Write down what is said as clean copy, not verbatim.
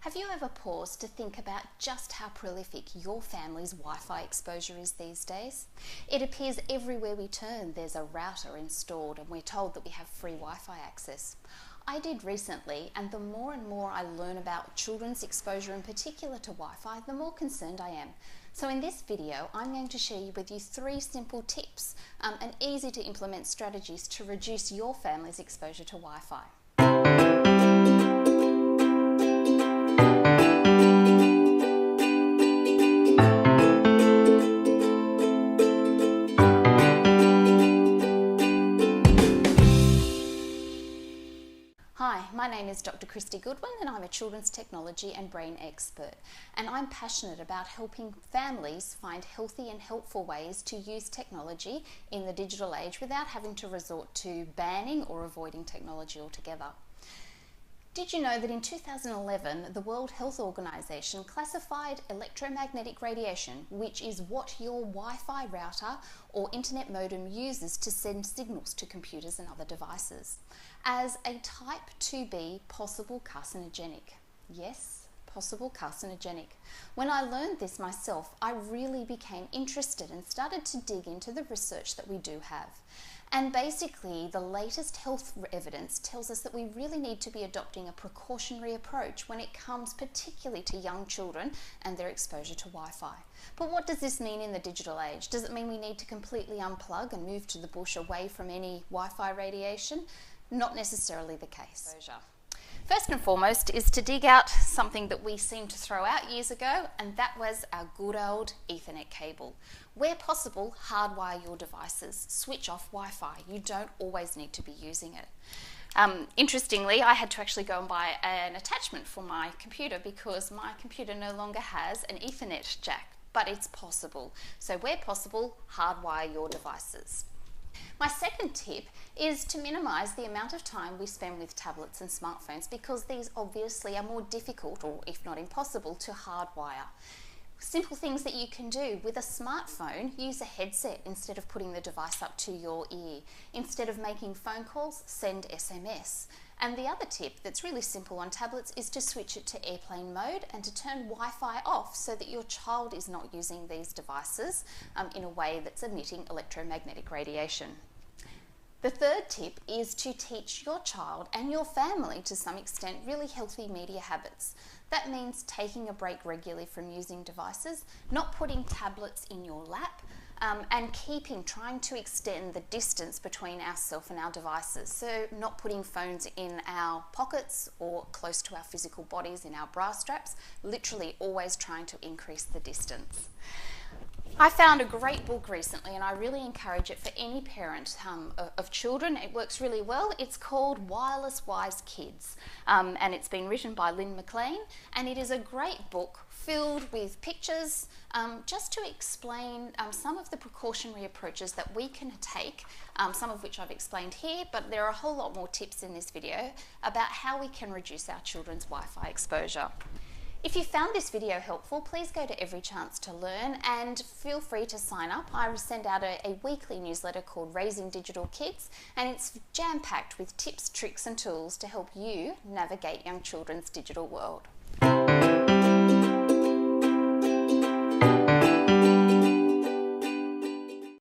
Have you ever paused to think about just how prolific your family's Wi-Fi exposure is these days? It appears everywhere we turn there's a router installed and we're told that we have free Wi-Fi access. I did recently, and the more and more I learn about children's exposure in particular to Wi-Fi, the more concerned I am. So in this video, I'm going to share with you 3 simple tips and easy to implement strategies to reduce your family's exposure to Wi-Fi. Hi, my name is Dr. Kristy Goodwin and I'm a children's technology and brain expert, and I'm passionate about helping families find healthy and helpful ways to use technology in the digital age without having to resort to banning or avoiding technology altogether. Did you know that in 2011 the World Health Organization classified electromagnetic radiation, which is what your Wi-Fi router or internet modem uses to send signals to computers and other devices, as a type 2B possible carcinogenic? Yes, possible carcinogenic. When I learned this myself, I really became interested and started to dig into the research that we do have. And basically, the latest health evidence tells us that we really need to be adopting a precautionary approach when it comes particularly to young children and their exposure to Wi-Fi. But what does this mean in the digital age? Does it mean we need to completely unplug and move to the bush away from any Wi-Fi radiation? Not necessarily the case. First and foremost is to dig out something that we seemed to throw out years ago, and that was our good old Ethernet cable. Where possible, hardwire your devices. Switch off Wi-Fi. You don't always need to be using it. Interestingly, I had to actually go and buy an attachment for my computer because my computer no longer has an Ethernet jack, but it's possible. So where possible, hardwire your devices. My second tip is to minimise the amount of time we spend with tablets and smartphones, because these obviously are more difficult, or if not impossible, to hardwire. Simple things that you can do with a smartphone: use a headset instead of putting the device up to your ear. Instead of making phone calls, send SMS. And the other tip that's really simple on tablets is to switch it to airplane mode and to turn Wi-Fi off so that your child is not using these devices in a way that's emitting electromagnetic radiation. The third tip is to teach your child and your family, to some extent, really healthy media habits. That means taking a break regularly from using devices, not putting tablets in your lap, and trying to extend the distance between ourselves and our devices. So not putting phones in our pockets or close to our physical bodies in our bra straps, literally always trying to increase the distance. I found a great book recently, and I really encourage it for any parent of children. It works really well. It's called Wireless Wise Kids, and it's been written by Lynn McLean, and it is a great book filled with pictures just to explain some of the precautionary approaches that we can take, some of which I've explained here, but there are a whole lot more tips in this video about how we can reduce our children's Wi-Fi exposure. If you found this video helpful, please go to Every Chance to Learn and feel free to sign up. I send out a weekly newsletter called Raising Digital Kids, and it's jam-packed with tips, tricks and tools to help you navigate young children's digital world.